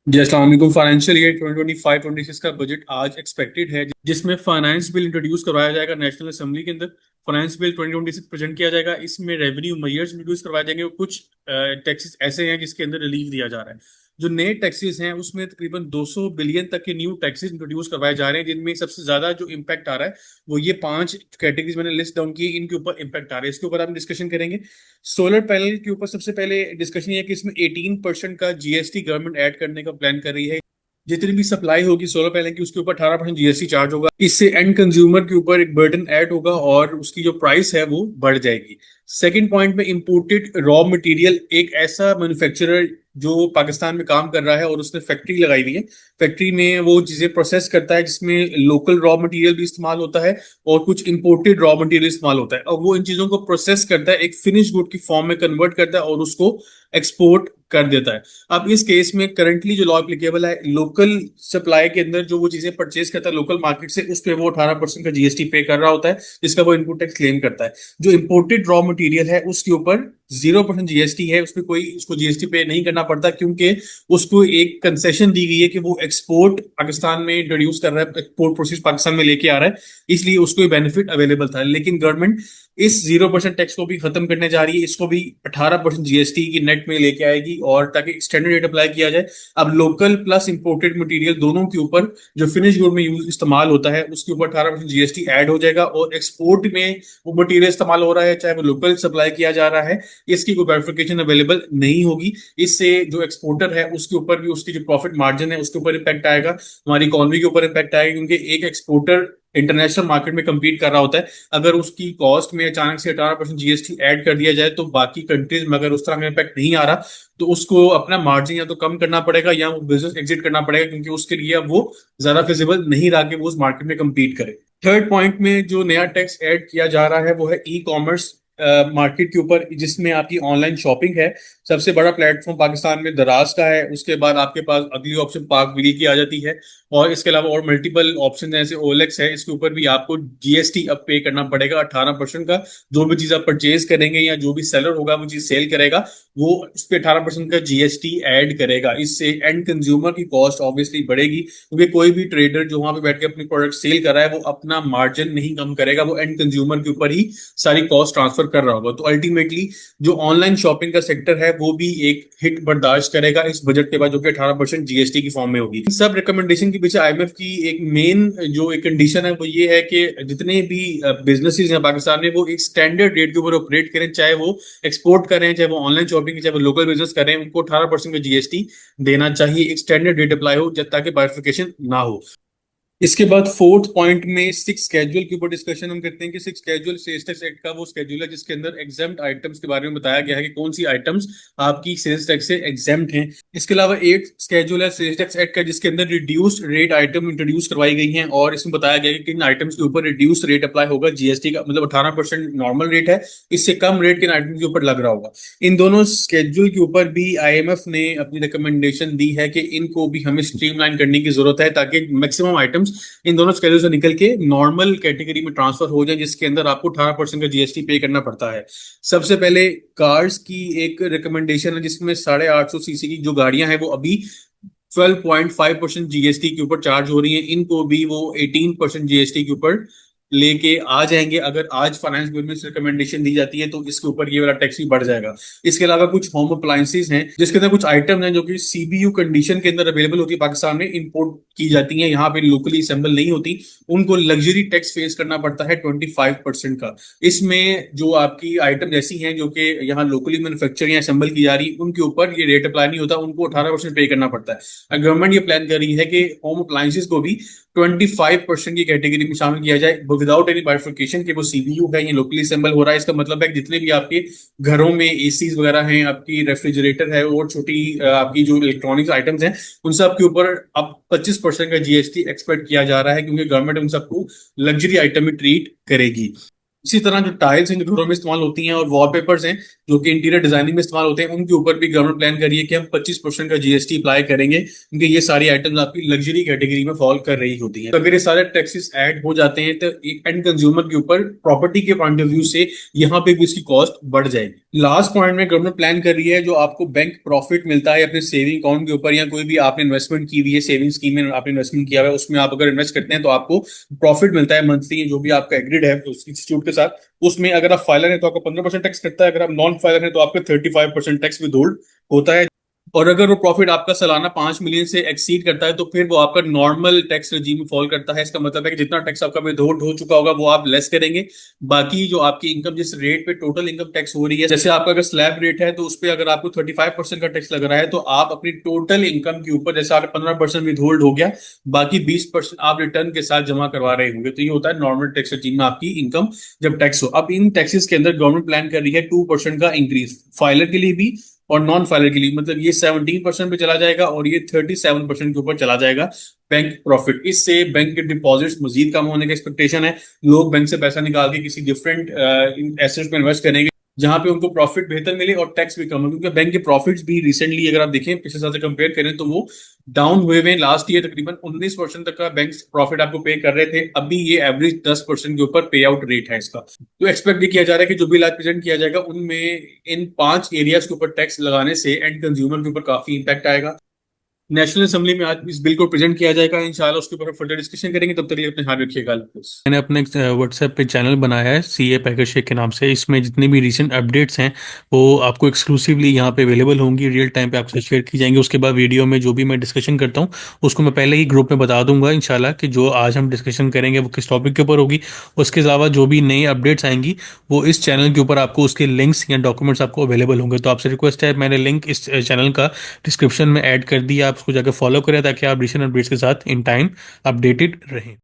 जी अस्सलाम वालेकुम। Financial year 2025-26 का बजट आज एक्सपेक्टेड है, जिसमें फाइनेंस बिल इंट्रोड्यूस करवाया जाएगा नेशनल असेंबली के अंदर। फाइनेंस बिल 2026 प्रेजेंट किया जाएगा। इसमें रेवेन्यू मेजर्स इंट्रोड्यूस करवाए जाएंगे और कुछ टैक्सेस ऐसे हैं जिसके अंदर रिलीफ दिया जा रहा है। जो नए टैक्सेस हैं उसमें तकरीबन 200 बिलियन तक के न्यू टैक्सेस इंट्रोड्यूस करवाए जा रहे हैं, जिनमें सबसे ज्यादा जो इम्पैक्ट आ रहा है वो ये 5 कैटेगरीज मैंने लिस्ट डाउन की, इनके ऊपर इम्पैक्ट आ रहा है। इसके ऊपर हम डिस्कशन करेंगे। सोलर पैनल के ऊपर सबसे पहले डिस्कशन ये है कि इसमें 18% का जीएसटी गवर्नमेंट ऐड करने का प्लान कर रही है। जितनी भी सप्लाई होगी सोलर पैनल की उसके ऊपर 18% जीएसटी चार्ज होगा। इससे एंड कंज्यूमर के ऊपर एक बर्डन ऐड होगा और उसकी जो प्राइस है वो बढ़ जाएगी। सेकंड पॉइंट में इंपोर्टेड रॉ मटेरियल, एक ऐसा मैन्युफैक्चरर जो पाकिस्तान में काम कर रहा है और उसने फैक्ट्री लगाई हुई है, फैक्ट्री में वो चीजें प्रोसेस करता है जिसमें लोकल रॉ मटेरियल भी इस्तेमाल होता है और कुछ इंपोर्टेड रॉ मटेरियल इस्तेमाल होता है, और वो इन चीजों को प्रोसेस करता है, एक फिनिश गुड की फॉर्म में कन्वर्ट करता है और उसको एक्सपोर्ट कर देता है। अब इस केस में करंटली जो लॉ एप्लीकेबल है, लोकल सप्लाई के अंदर जो वो चीजें परचेज करता है लोकल मार्केट से, उस पर वो 18% का जीएसटी पे कर रहा होता है, जिसका वो इनपुट टैक्स क्लेम करता है। जो इंपोर्टेड रॉ मटेरियल है उसके ऊपर 0% जीएसटी है, उसमें कोई उसको जीएसटी पे नहीं करना पड़ता, क्योंकि उसको एक कंसेशन दी गई है कि वो एक्सपोर्ट पाकिस्तान में इंट्रोड्यूस कर रहा है, एक्सपोर्ट प्रोसेस पाकिस्तान में लेके आ रहा है, इसलिए उसको बेनिफिट अवेलेबल था। लेकिन गवर्नमेंट इस 0% टैक्स को भी खत्म करने जा रही है, इसको भी 18% जीएसटी की नेट में लेके आएगी, और ताकि स्टैंडर्ड रेट अप्लाई किया जाए। अब लोकल प्लस इंपोर्टेड मटेरियल दोनों के ऊपर जो फिनिश गुड में यूज इस्तेमाल होता है उसके ऊपर 18% जीएसटी ऐड हो जाएगा, और एक्सपोर्ट में वो मटेरियल इस्तेमाल हो रहा है चाहे वो लोकल सप्लाई किया जा रहा है, इसकी कोई वेरिफिकेशन अवेलेबल नहीं होगी। इससे जो एक्सपोर्टर है उसके ऊपर भी उसकी जो प्रॉफिट मार्जिन है उसके ऊपर इम्पैक्ट आएगा, हमारी इकोनॉमी के ऊपर इम्पैक्ट आएगा, क्योंकि एक एक्सपोर्टर इंटरनेशनल मार्केट में compete कर रहा होता है। अगर उसकी कॉस्ट में अचानक से 18% जीएसटी ऐड कर दिया जाए तो बाकी कंट्रीज में अगर उस तरह का इम्पैक्ट नहीं आ रहा तो उसको अपना मार्जिन या तो कम करना पड़ेगा या वो बिजनेस एग्जिट करना पड़ेगा, क्योंकि उसके लिए अब वो ज्यादा फिजिबल नहीं रहा कि वो उस मार्केट में compete करे। थर्ड पॉइंट में जो नया टैक्स ऐड किया जा रहा है वो है ई कॉमर्स मार्केट के ऊपर, जिसमें आपकी ऑनलाइन शॉपिंग है। सबसे बड़ा प्लेटफॉर्म पाकिस्तान में दराज का है, उसके बाद आपके पास अगली ऑप्शन पाक व्हील की आ जाती है, और इसके अलावा और मल्टीपल ऑप्शन जैसे ओएलएक्स है, इसके ऊपर भी आपको जीएसटी अब पे करना पड़ेगा 18% का। जो भी चीज आप परचेज करेंगे या जो भी सेलर होगा वो चीज सेल करेगा वो उस पर 18% का जीएसटी ऐड करेगा। इससे एंड कंज्यूमर की कॉस्ट ऑब्वियसली बढ़ेगी, क्योंकि कोई भी ट्रेडर जो वहां पे बैठ के अपनी प्रोडक्ट सेल कर रहा है वो अपना मार्जिन नहीं कम करेगा, वो एंड कंज्यूमर के ऊपर ही सारी कॉस्ट ट्रांसफर कर रहा होगा। तो अल्टीमेटली जो ऑनलाइन शॉपिंग का सेक्टर है वो भी एक हिट बर्दाश्त करेगा इस बजट के बाद, जो कि 18% जीएसटी की फॉर्म में होगी। इन सब रिकमेंडेशन के पीछे आईएमएफ की एक मेन जो एक कंडीशन है वो ये है कि जितने भी बिजनेसेस हैं पाकिस्तान में वो एक स्टैंडर्ड रेट के ऊपर ऑपरेट करें, चाहे वो एक्सपोर्ट करें, चाहे वो ऑनलाइन शॉपिंग चाहे वो लोकल बिजनेस करें, उनको 18% का जीएसटी देना चाहिए, एक स्टैंडर्ड रेट अप्लाई हो जब ताकि बाइफिकेशन ना हो। इसके बाद फोर्थ पॉइंट में सिक्स स्केड्यूल के ऊपर डिस्कशन हम करते हैं कि six schedule sales tax act का वो स्केड्यूल है जिसके अंदर एग्जाम्प्ट आइटम्स के बारे में बताया गया है कि कौन सी आइटम्स आपकी सेल्स टैक्स से एग्जाम्प्ट हैं। इसके अलावा एट स्केड्यूल है सेल्स टैक्स एक्ट का जिसके अंदर रिड्यूस्ड रेट आइटम इंट्रोड्यूस करवाई गई हैं, और इसमें बताया गया है कि किन आइटम्स के ऊपर रिड्यूस रेट अप्लाई होगा जीएसटी का, मतलब 18% नॉर्मल रेट है, इससे कम रेट किन आइटम के ऊपर लग रहा होगा। इन दोनों स्केड्यूल के ऊपर भी आईएमएफ ने अपनी रिकमेंडेशन दी है कि इनको भी हमें स्ट्रीमलाइन करने की जरूरत है, ताकि मैक्सिमम आइटम्स इन दोनों स्केड्यूल से निकल के नॉर्मल कैटेगरी में ट्रांसफर हो जाए, जिसके अंदर आपको 18% का जीएसटी पे करना पड़ता है। सबसे पहले कार्स की एक रिकमेंडेशन है जिसमें 850 सीसी की जो गाड़ियां हैं वो अभी 12.5% जीएसटी के ऊपर चार्ज हो रही हैं, इनको भी वो 18% जीएसटी के ऊपर लेके आ जाएंगे। अगर आज फाइनेंस बिल में रिकमेंडेशन दी जाती है तो इसके ऊपर ये वाला टैक्स भी बढ़ जाएगा। इसके अलावा कुछ होम अप्लायंसेज हैं जिसके अंदर कुछ आइटम हैं जो कि सीबीयू कंडीशन के अंदर अवेलेबल होती है, पाकिस्तान में इंपोर्ट की जाती हैं, यहाँ पे लोकली असेंबल नहीं होती, उनको लग्जरी टैक्स फेस करना पड़ता है 25% का। इसमें जो आपकी आइटम ऐसी हैं जो कि यहाँ लोकली मैन्युफैक्चर या असेंबल की जा रही, उनके ऊपर ये रेट अप्लाई नहीं होता, उनको 18% पे करना पड़ता है। गवर्नमेंट ये प्लान कर रही है कि होम अप्लायंसेज को भी 25% की कैटेगरी में शामिल किया जाए विदाउट एनी बाइफिकेशन कि वो सीबीयू है ये लोकली असेंबल हो रहा है। इसका मतलब है कि जितने भी आपके घरों में एसीज वगैरह हैं, आपकी रेफ्रिजरेटर है और छोटी आपकी जो इलेक्ट्रॉनिक्स आइटम्स हैं, उन सब के ऊपर अब 25% का जीएसटी एक्सपेक्ट किया जा रहा है, क्योंकि गवर्नमेंट उन सबको लग्जरी आइटम में ट्रीट करेगी। इसी तरह जो टाइल्स हैं जो घरों में इस्तेमाल होती हैं और वॉलपेपर्स हैं जो कि इंटीरियर डिजाइनिंग में इस्तेमाल होते हैं, उनके ऊपर भी गवर्नमेंट प्लान कर रही है कि हम 25% का जीएसटी अप्लाई करेंगे, क्योंकि ये सारी आइटम्स आपकी लग्जरी कैटेगरी में फॉल कर रही होती हैं। तो अगर ये सारे टैक्सेस ऐड हो जाते हैं तो एक एंड कंज्यूमर के ऊपर प्रॉपर्टी के पॉइंट ऑफ व्यू से यहाँ पे भी इसकी कॉस्ट बढ़ जाएगी। लास्ट पॉइंट में गवर्नमेंट प्लान कर रही है जो आपको बैंक प्रॉफिट मिलता है अपने सेविंग अकाउंट के ऊपर, या कोई भी आपने इन्वेस्टमेंट की हुई है सेविंग स्कीम में आपने इन्वेस्टमेंट किया हुआ है, उसमें आप अगर इन्वेस्ट करते हैं तो आपको प्रॉफिट मिलता है मंथली, जो भी आपका एग्रीड है उस इंस्टीट्यूट के साथ। उसमें अगर आप फाइलर हैं तो आपको 15% टैक्स कटता है, अगर आप नॉन फाइलर हैं तो आपको 35% टैक्स विद होल्ड होता है। और अगर वो प्रॉफिट आपका सालाना 5 मिलियन से एक्सीड करता है तो फिर वो आपका नॉर्मल टैक्स रजीम में फॉल करता है। इसका मतलब है कि जितना टैक्स आपका विदहोल्ड हो चुका होगा वो आप लेस करेंगे। बाकी जो आपकी इनकम जिस रेट पे टोटल इनकम टैक्स हो रही है, जैसे आपका अगर स्लैब रेट है तो उस पर अगर आपको 35% का टैक्स लग रहा है तो आप अपनी टोटल इनकम के ऊपर जैसे आपका 15% विदहोल्ड हो गया, बाकी 20% आप रिटर्न के साथ जमा करवा रहे होंगे। तो ये होता है नॉर्मल टैक्स रजीम में आपकी इनकम जब टैक्स हो। अब इन टैक्सेस के अंदर गवर्नमेंट प्लान कर रही है 2% का इंक्रीज फाइलर के लिए भी और नॉन फाइलर के लिए, मतलब ये 17% पे चला जाएगा और ये 37% के ऊपर चला जाएगा बैंक प्रॉफिट। इससे बैंक के डिपॉजिट्स मजीद कम होने का एक्सपेक्टेशन है। लोग बैंक से पैसा निकाल के किसी डिफरेंट एसेट्स में इन्वेस्ट करेंगे जहां पे उनको प्रॉफिट बेहतर मिले और टैक्स भी कम हो, क्योंकि बैंक के प्रॉफिट्स भी रिसेंटली अगर आप देखें पिछले साल से कंपेयर करें तो वो डाउन हुए हुए। लास्ट ईयर तकरीबन 19% तक का बैंक प्रॉफिट आपको पे कर रहे थे, अभी ये एवरेज 10% के ऊपर पे आउट रेट है इसका। तो एक्सपेक्ट ये किया जा रहा है कि जो भी लाइव प्रेजेंट किया जाएगा उनमें इन 5 एरियाज के ऊपर टैक्स लगाने से एंड कंज्यूमर के ऊपर काफी इंपैक्ट आएगा। नेशनल असेंबली में आज इस बिल को प्रेजेंट किया जाएगा, इंशाल्लाह उसके ऊपर फर्दर डिस्कशन करेंगे। तब तक के लिए अपने ध्यान रखिएगा। मैंने अपने व्हाट्सएप पे चैनल बनाया है सीए पैकेज शेख के नाम से। इसमें जितनी भी रीसेंट अपडेट्स हैं वो आपको एक्सक्लूसिवली यहाँ पे अवेलेबल होंगी, रियल टाइम पे आपसे शेयर की जाएंगी। उसके बाद वीडियो में जो भी मैं डिस्कशन करता हूँ उसको मैं पहले ही ग्रुप में बता दूंगा इंशाल्लाह कि जो आज हम डिस्कशन करेंगे वो किस टॉपिक के ऊपर होगी। उसके अलावा जो भी नई अपडेट्स आएंगी वो इस चैनल के ऊपर आपको उसके लिंक्स या डॉक्यूमेंट्स आपको अवेलेबल होंगे। तो आपसे रिक्वेस्ट है, मैंने लिंक इस चैनल का डिस्क्रिप्शन में ऐड कर दिया, आप उसको जाकर फॉलो करें ताकि आप रिसेंट अपडेट्स के साथ इन टाइम अपडेटेड रहें।